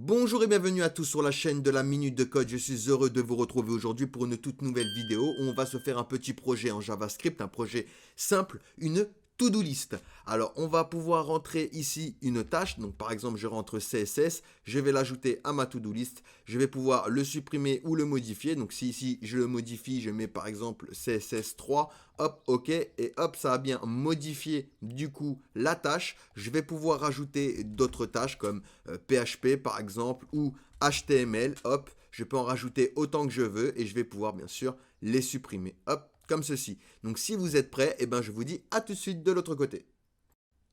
Bonjour et bienvenue à tous sur la chaîne de la Minute de Code. Je suis heureux de vous retrouver aujourd'hui pour une toute nouvelle vidéo où on va se faire un petit projet en JavaScript, un projet simple, une to-do list. Alors, on va pouvoir rentrer ici une tâche. Donc, par exemple, je rentre CSS, je vais l'ajouter à ma to-do list. Je vais pouvoir le supprimer ou le modifier. Donc, si ici, je le modifie, je mets par exemple CSS 3, hop, OK, et hop, ça a bien modifié du coup la tâche. Je vais pouvoir rajouter d'autres tâches comme PHP par exemple ou HTML, hop, je peux en rajouter autant que je veux et je vais pouvoir bien sûr les supprimer, hop, comme ceci. Donc si vous êtes prêts, eh ben, je vous dis à tout de suite de l'autre côté.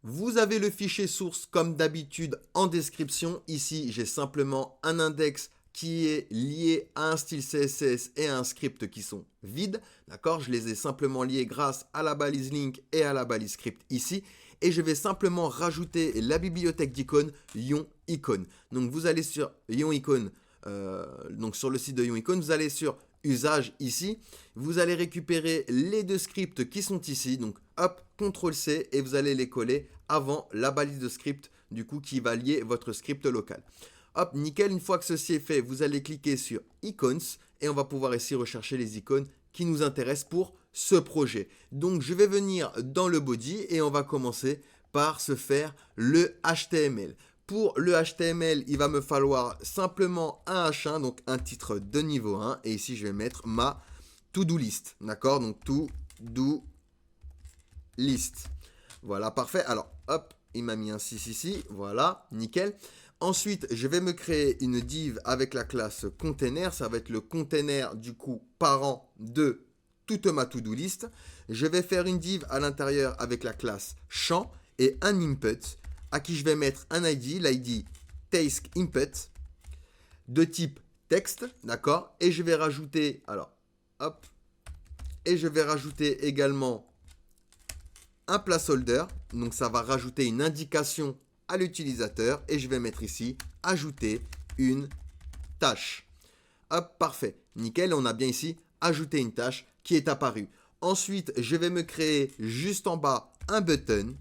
Vous avez le fichier source comme d'habitude en description. Ici, j'ai simplement un index qui est lié à un style CSS et à un script qui sont vides. D'accord? Je les ai simplement liés grâce à la balise link et à la balise script ici. Et je vais simplement rajouter la bibliothèque d'icônes YonIcon. Donc vous allez sur YonIcon, donc sur le site de YonIcon, vous allez sur usage ici, vous allez récupérer les deux scripts qui sont ici, donc hop, CTRL-C et vous allez les coller avant la balise de script du coup qui va lier votre script local. Hop, nickel, une fois que ceci est fait, vous allez cliquer sur Icons et on va pouvoir ici rechercher les icônes qui nous intéressent pour ce projet. Donc je vais venir dans le body et on va commencer par se faire le HTML. Pour le HTML, il va me falloir simplement un H1, donc un titre de niveau 1. Et ici, je vais mettre ma to-do list. D'accord? Donc, to-do list. Voilà, parfait. Alors, hop, il m'a mis un 6 ici. Voilà, nickel. Ensuite, je vais me créer une div avec la classe container. Ça va être le container, du coup, parent de toute ma to-do list. Je vais faire une div à l'intérieur avec la classe champ et un input à qui je vais mettre un ID, l'ID task input de type texte, d'accord? Et je vais rajouter, alors, hop, et je vais rajouter également un placeholder, donc ça va rajouter une indication à l'utilisateur et je vais mettre ici ajouter une tâche. Hop, parfait, nickel, on a bien ici ajouté une tâche qui est apparue. Ensuite, je vais me créer juste en bas un button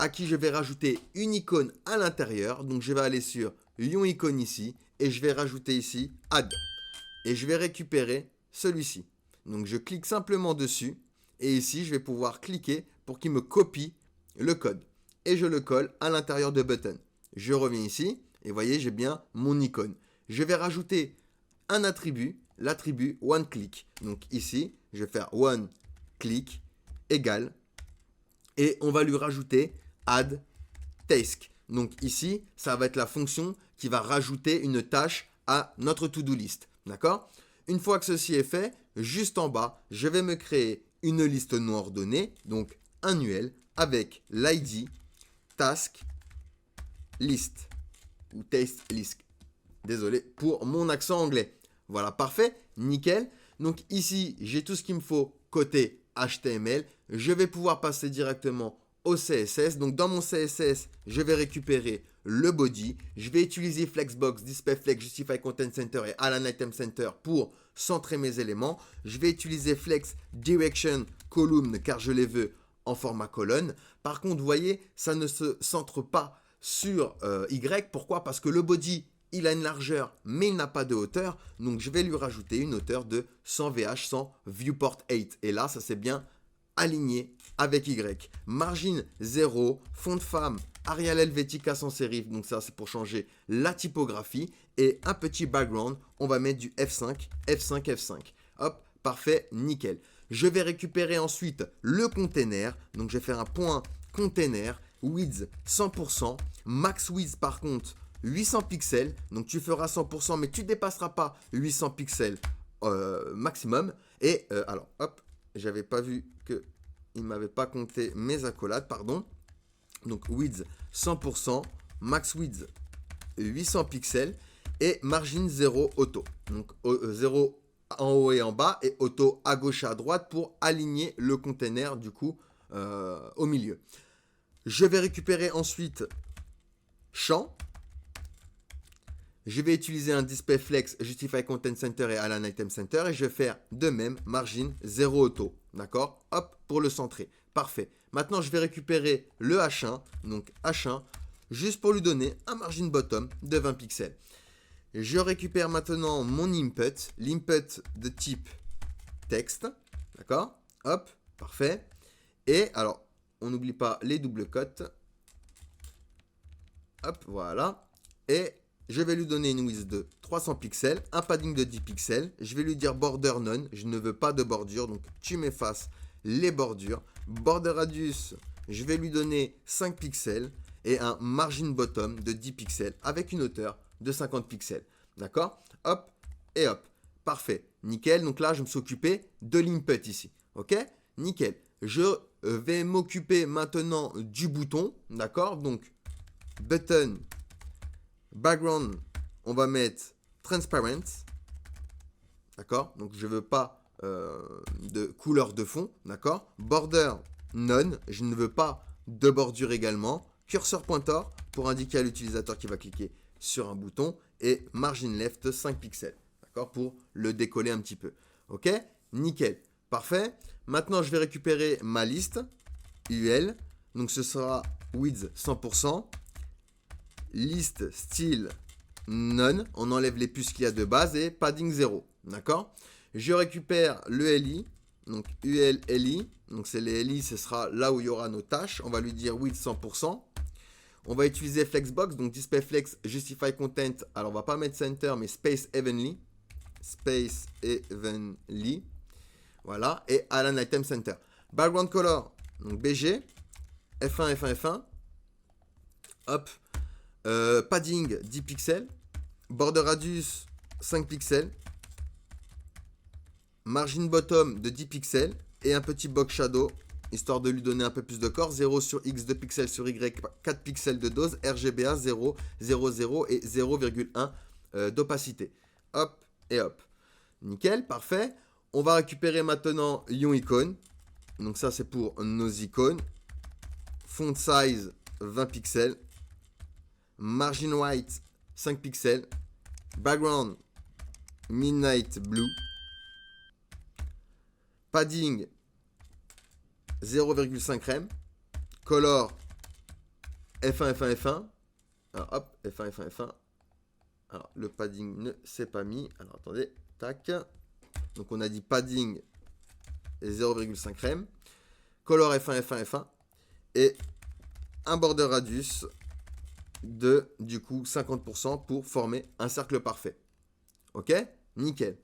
à qui je vais rajouter une icône à l'intérieur. Donc je vais aller sur YonIcon ici et je vais rajouter ici Add. Et je vais récupérer celui-ci. Donc je clique simplement dessus et ici je vais pouvoir cliquer pour qu'il me copie le code. Et je le colle à l'intérieur de Button. Je reviens ici et vous voyez j'ai bien mon icône. Je vais rajouter un attribut, l'attribut OneClick. Donc ici je vais faire OneClick égale et on va lui rajouter add task. Donc ici, ça va être la fonction qui va rajouter une tâche à notre to-do list. D'accord? Une fois que ceci est fait, juste en bas, je vais me créer une liste non ordonnée, donc annuelle, avec l'ID task list ou task list. Désolé pour mon accent anglais. Voilà, parfait, nickel. Donc ici, j'ai tout ce qu'il me faut côté HTML. Je vais pouvoir passer directement au CSS. Donc dans mon CSS, je vais récupérer le body. Je vais utiliser Flexbox, DisplayFlex, Justify Content Center et Align Item Center pour centrer mes éléments. Je vais utiliser Flex Direction Column car je les veux en format colonne. Par contre, vous voyez, ça ne se centre pas sur Y. Pourquoi? Parce que le body, il a une largeur, mais il n'a pas de hauteur. Donc, je vais lui rajouter une hauteur de 100 VH, 100 Viewport 8. Et là, ça s'est bien aligné avec Y. Margin 0, fond de femme, Arial Helvetica sans sérif. Donc, ça, c'est pour changer la typographie. Et un petit background, on va mettre du F5, F5, F5. Hop, parfait, nickel. Je vais récupérer ensuite le container. Donc, je vais faire un point container, width 100%, max width par contre 800 pixels, donc tu feras 100%, mais tu ne dépasseras pas 800 pixels maximum. Et alors, hop, j'avais pas vu que il m'avait pas compté mes accolades, pardon. Donc width 100%, max width 800 pixels et margin 0 auto. Donc 0 en haut et en bas et auto à gauche et à droite pour aligner le container du coup au milieu. Je vais récupérer ensuite champ. Je vais utiliser un DisplayFlex, Justify Content Center et Align Item Center et je vais faire de même margin 0 auto. D'accord? Hop, pour le centrer. Parfait. Maintenant, je vais récupérer le H1. Donc H1, juste pour lui donner un margin bottom de 20 pixels. Je récupère maintenant mon input, l'input de type texte, d'accord? Hop, parfait. Et alors, on n'oublie pas les doubles cotes. Hop, voilà. Et je vais lui donner une width de 300 pixels, un padding de 10 pixels. Je vais lui dire border none, je ne veux pas de bordure, donc tu m'effaces les bordures. Border radius, je vais lui donner 5 pixels et un margin bottom de 10 pixels avec une hauteur de 50 pixels. D'accord? Hop et hop. Parfait. Nickel. Donc là, je me suis occupé de l'input ici. Ok? Nickel. Je vais m'occuper maintenant du bouton. D'accord? Donc, button, background, on va mettre transparent. D'accord? Donc, je ne veux pas de couleur de fond. D'accord? Border, none. Je ne veux pas de bordure également. Cursor pointeur pour indiquer à l'utilisateur qui va cliquer sur un bouton. Et margin left 5 pixels. D'accord? Pour le décoller un petit peu. Ok? Nickel. Parfait. Maintenant, je vais récupérer ma liste UL. Donc, ce sera width 100%. Liste style none. On enlève les puces qu'il y a de base et padding 0. D'accord? Je récupère le LI. Donc, UL LI. Donc, c'est les LI, ce sera là où il y aura nos tâches. On va lui dire width 100%. On va utiliser Flexbox, donc DisplayFlex, Justify Content. Alors, on va pas mettre Center, mais Space Evenly. Space Evenly. Voilà. Et Align Item Center. Background Color, donc BG. F1, F1, F1. Hop. Padding, 10 pixels. Border Radius, 5 pixels. Margin Bottom de 10 pixels. Et un petit Box Shadow, histoire de lui donner un peu plus de corps. 0 sur X, 2 pixels sur Y, 4 pixels de dose. RGBA, 0, 0, 0 et 0,1 d'opacité. Hop et hop. Nickel, parfait. On va récupérer maintenant Ion Icon. Donc ça, c'est pour nos icônes. Font size, 20 pixels. Margin white, 5 pixels. Background, midnight blue. Padding, 0,5 rem. Color, F1, F1, F1. Alors hop, F1, F1, F1. Alors le padding ne s'est pas mis. Alors attendez, tac. Donc on a dit padding 0,5 rem. Color F1, F1, F1. Et un border radius de du coup 50% pour former un cercle parfait. Ok? Nickel.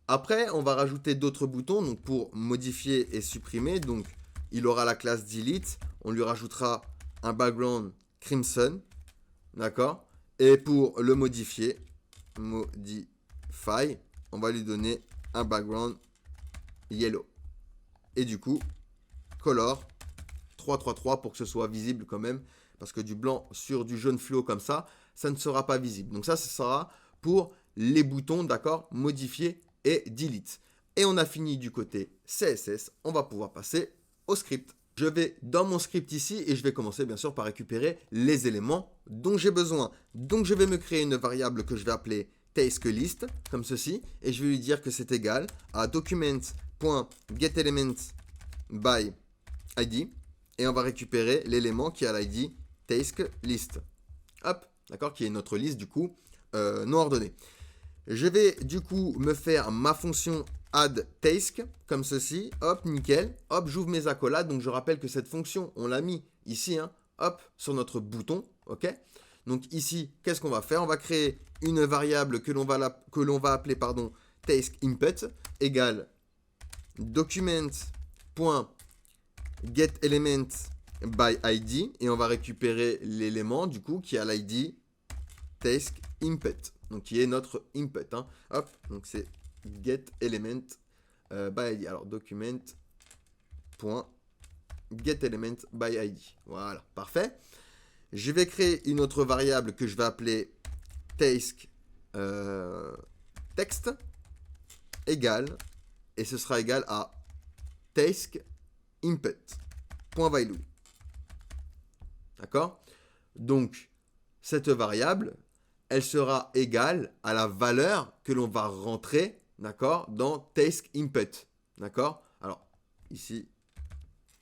Après, on va rajouter d'autres boutons donc pour modifier et supprimer. Donc, il aura la classe delete. On lui rajoutera un background crimson. D'accord? Et pour le modifier, modify, on va lui donner un background yellow. Et du coup, color 333 pour que ce soit visible quand même. Parce que du blanc sur du jaune fluo comme ça, ça ne sera pas visible. Donc ça, ce sera pour les boutons, d'accord, modifier et delete. Et on a fini du côté CSS, on va pouvoir passer au script. Je vais dans mon script ici et je vais commencer bien sûr par récupérer les éléments dont j'ai besoin. Donc je vais me créer une variable que je vais appeler taskList, comme ceci, et je vais lui dire que c'est égal à document.getElementsById, et on va récupérer l'élément qui a l'ID taskList. Hop, d'accord, qui est notre liste du coup non ordonnée. Je vais du coup me faire ma fonction add task comme ceci. Hop, nickel. Hop, j'ouvre mes accolades. Donc je rappelle que cette fonction, on l'a mis ici, hein, hop, sur notre bouton. Ok. Donc ici, qu'est-ce qu'on va faire? On va créer une variable que l'on va appeler task input égale document.getElementsById et on va récupérer l'élément du coup qui a l'ID task input. Donc qui est notre input. Hein. Hop, donc c'est getElement by ID. Alors document.getElement by ID. Voilà, parfait. Je vais créer une autre variable que je vais appeler task text égale, et ce sera égal à task input.value. D'accord? Donc cette variable, elle sera égale à la valeur que l'on va rentrer, d'accord, dans task input, d'accord. Alors, ici,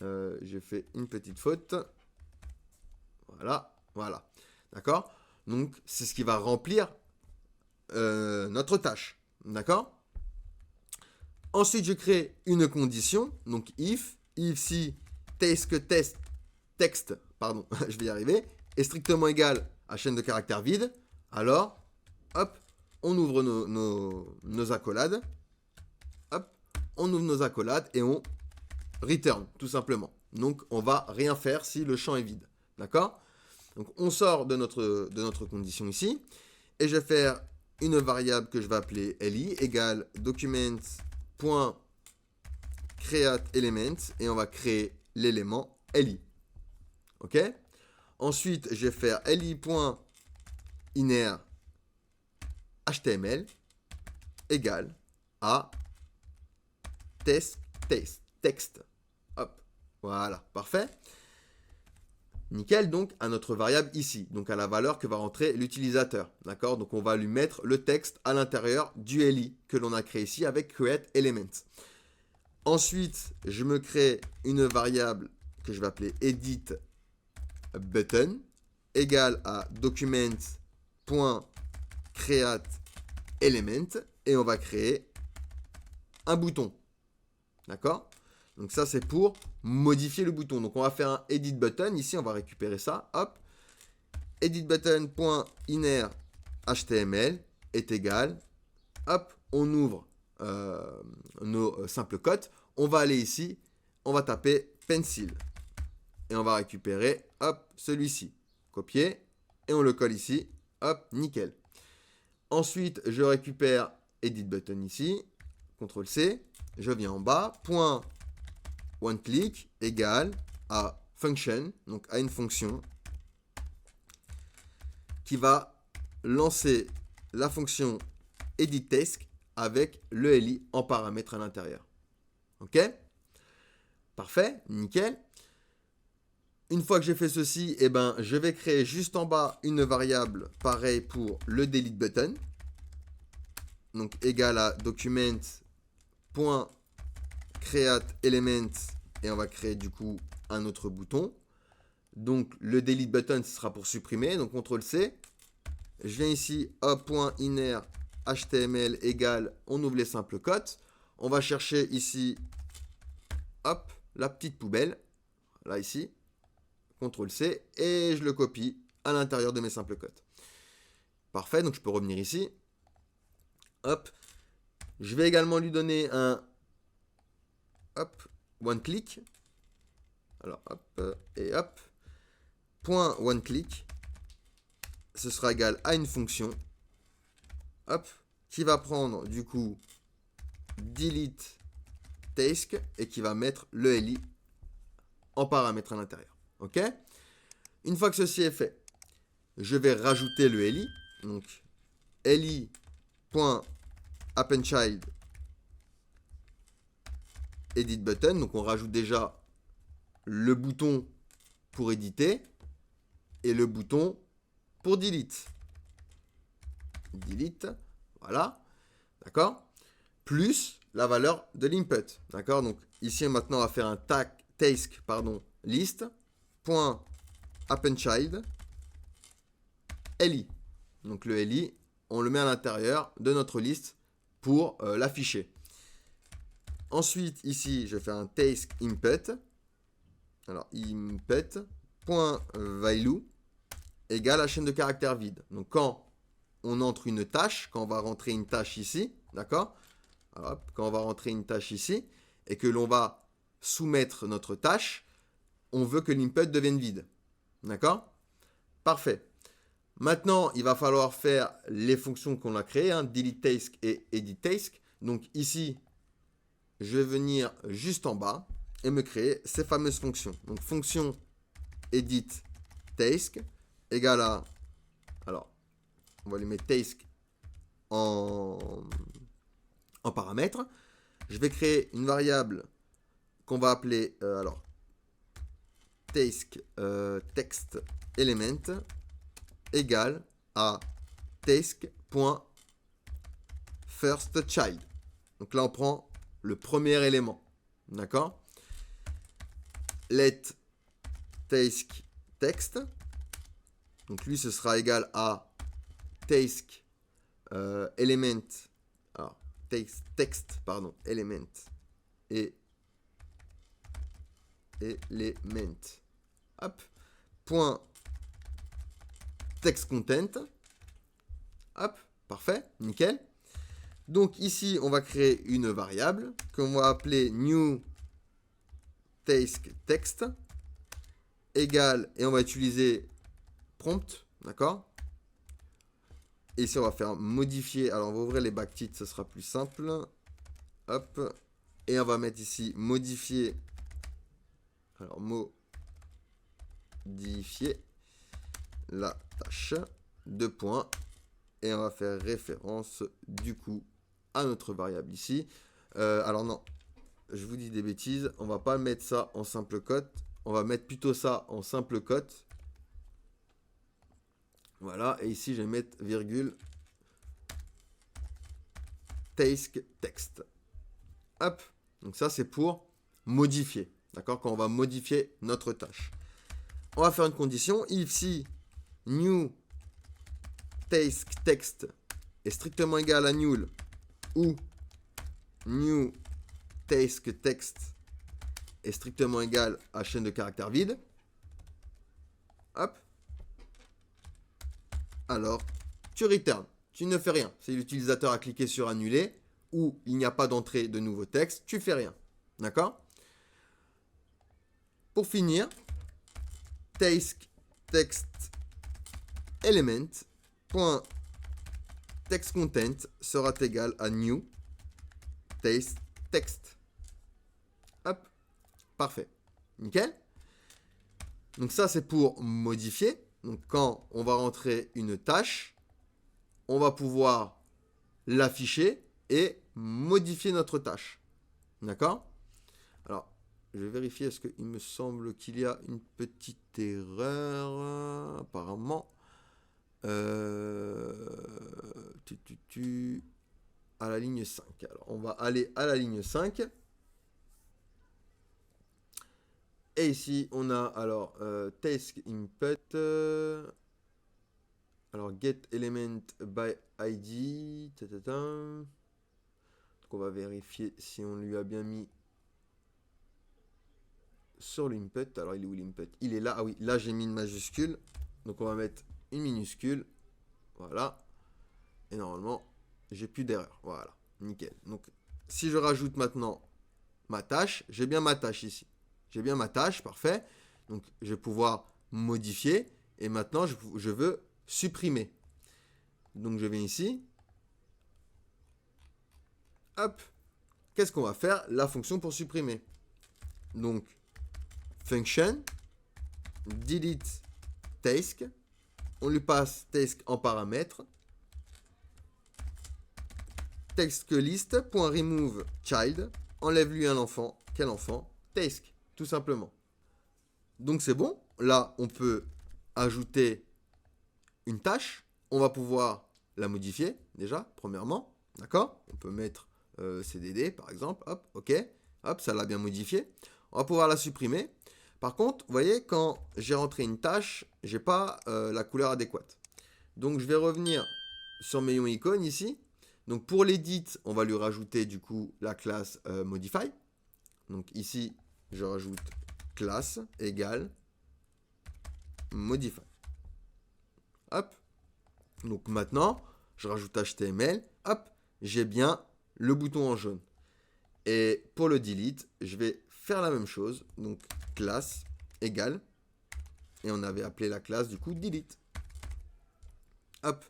j'ai fait une petite faute. Voilà, voilà. D'accord? Donc, c'est ce qui va remplir notre tâche. D'accord? Ensuite, je crée une condition. Donc, if si text, pardon, je vais y arriver, est strictement égal à chaîne de caractères vide, alors, hop, on ouvre nos accolades. Hop, on ouvre nos accolades et on return, tout simplement. Donc, on va rien faire si le champ est vide. D'accord? Donc, on sort de notre condition ici. Et je vais faire une variable que je vais appeler li égale document.createElement et on va créer l'élément li. Ok? Ensuite, je vais faire li.inner.html égale à text. Hop, voilà, parfait. Nickel, donc, à notre variable ici, donc à la valeur que va rentrer l'utilisateur. D'accord? Donc, on va lui mettre le texte à l'intérieur du li que l'on a créé ici avec createElement. Ensuite, je me crée une variable que je vais appeler editButton égale à document.createElement et on va créer un bouton. D'accord? Donc ça, c'est pour modifier le bouton. Donc on va faire un edit button. Ici, on va récupérer ça. Hop. Edit button.inner.html est égal. Hop, on ouvre nos simples cotes. On va aller ici. On va taper pencil. Et on va récupérer, hop, celui-ci. Copier. Et on le colle ici. Hop, nickel. Ensuite, je récupère edit button ici. CTRL C. Je viens en bas. Point OneClick égale à function, donc à une fonction qui va lancer la fonction editTask avec le li en paramètre à l'intérieur. Ok? Parfait, nickel. Une fois que j'ai fait ceci, eh ben, je vais créer juste en bas une variable pareil pour le delete button. Donc égal à document.createElement et on va créer du coup un autre bouton. Donc le delete button ce sera pour supprimer. Donc CTRL C. Je viens ici .inner HTML égale, on ouvre les simples cotes. On va chercher ici, hop, la petite poubelle. Là ici. CTRL C et je le copie à l'intérieur de mes simples cotes. Parfait, donc je peux revenir ici. Hop. Je vais également lui donner un OneClick. Alors hop et hop. Point OneClick. Ce sera égal à une fonction. Hop. Qui va prendre du coup delete task et qui va mettre le li en paramètre à l'intérieur. Ok? Une fois que ceci est fait, je vais rajouter le li. Donc li.appendChild edit button. Donc on rajoute déjà le bouton pour éditer et le bouton pour delete. Delete, voilà, d'accord. Plus la valeur de l'input, d'accord. Donc ici maintenant on va faire un task, list point appendChild li. Donc le li, on le met à l'intérieur de notre liste pour l'afficher. Ensuite, ici, je fais un task input. Alors, input.value égale à chaîne de caractères vide. Donc, quand on entre une tâche, quand on va rentrer une tâche ici, d'accord? Quand on va rentrer une tâche ici et que l'on va soumettre notre tâche, on veut que l'input devienne vide. D'accord? Parfait. Maintenant, il va falloir faire les fonctions qu'on a créées, delete task et edit task. Donc ici, je vais venir juste en bas et me créer ces fameuses fonctions. Donc fonction edit task égale à, alors on va lui mettre task en paramètre. Je vais créer une variable qu'on va appeler task text element égale à task.firstChild. Donc là on prend le premier élément. D'accord? Let task text Donc lui, ce sera égal à task element. Alors, text, pardon, element et element. Hop. Point text content. Hop, parfait, nickel. Donc ici, on va créer une variable qu'on va appeler new task text égale, et on va utiliser prompt, d'accord? Et ici, on va faire modifier. Alors, on va ouvrir les backtitres, ce sera plus simple. Hop. Et on va mettre ici modifier. Alors, modifier la tâche. Deux points. Et on va faire référence, du coup, à notre variable ici. Alors, non. Je vous dis des bêtises. On va pas mettre ça en simple cote. On va mettre plutôt ça en simple cote. Voilà, et ici je vais mettre virgule task text. Hop, donc ça c'est pour modifier, d'accord? Quand on va modifier notre tâche. On va faire une condition, if si new task text est strictement égal à nul ou new task text est strictement égal à chaîne de caractères vide. Hop. Alors, tu return. Tu ne fais rien. Si l'utilisateur a cliqué sur annuler ou il n'y a pas d'entrée de nouveau texte, tu fais rien. D'accord? Pour finir, task text element point text content sera égal à new task text. Hop, parfait. Nickel. Donc ça, c'est pour modifier. Donc quand on va rentrer une tâche, on va pouvoir l'afficher et modifier notre tâche. D'accord? Alors, je vais vérifier, est-ce qu'il me semble qu'il y a une petite erreur, apparemment. À la ligne 5. Alors, on va aller à la ligne 5. Et ici, on a alors task input. Alors get element by ID. Donc on va vérifier si on lui a bien mis sur l'input. Alors il est où l'input? Il est là. Ah oui, là j'ai mis une majuscule. Donc on va mettre une minuscule. Voilà. Et normalement, j'ai plus d'erreur. Voilà. Nickel. Donc si je rajoute maintenant ma tâche, j'ai bien ma tâche ici. J'ai bien ma tâche, parfait. Donc, je vais pouvoir modifier. Et maintenant, je veux supprimer. Donc, je viens ici. Hop. Qu'est-ce qu'on va faire? La fonction pour supprimer. Donc, function, delete task. On lui passe task en paramètre. TextList.remove child. Enlève-lui un enfant. Quel enfant? Task. Tout simplement. Donc c'est bon. Là, on peut ajouter une tâche. On va pouvoir la modifier déjà, premièrement. D'accord? On peut mettre CDD, par exemple. Hop, OK. Hop, ça l'a bien modifié. On va pouvoir la supprimer. Par contre, vous voyez, quand j'ai rentré une tâche, j'ai pas la couleur adéquate. Donc je vais revenir sur mes ions icônes ici. Donc pour l'edit, on va lui rajouter du coup la classe modify. Donc ici, je rajoute classe égale modify. Hop. Donc maintenant, je rajoute HTML. Hop. J'ai bien le bouton en jaune. Et pour le delete, je vais faire la même chose. Donc classe égale. Et on avait appelé la classe du coup delete. Hop.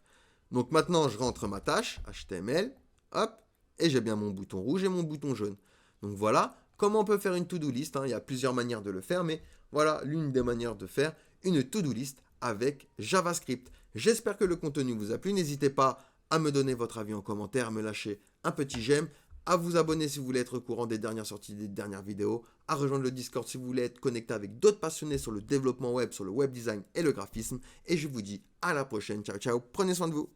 Donc maintenant, je rentre ma tâche HTML. Hop. Et j'ai bien mon bouton rouge et mon bouton jaune. Donc voilà. Comment on peut faire une to-do list, hein? Il y a plusieurs manières de le faire, mais voilà l'une des manières de faire une to-do list avec JavaScript. J'espère que le contenu vous a plu. N'hésitez pas à me donner votre avis en commentaire, à me lâcher un petit j'aime, à vous abonner si vous voulez être au courant des dernières sorties, des dernières vidéos, à rejoindre le Discord si vous voulez être connecté avec d'autres passionnés sur le développement web, sur le web design et le graphisme. Et je vous dis à la prochaine. Ciao, ciao. Prenez soin de vous.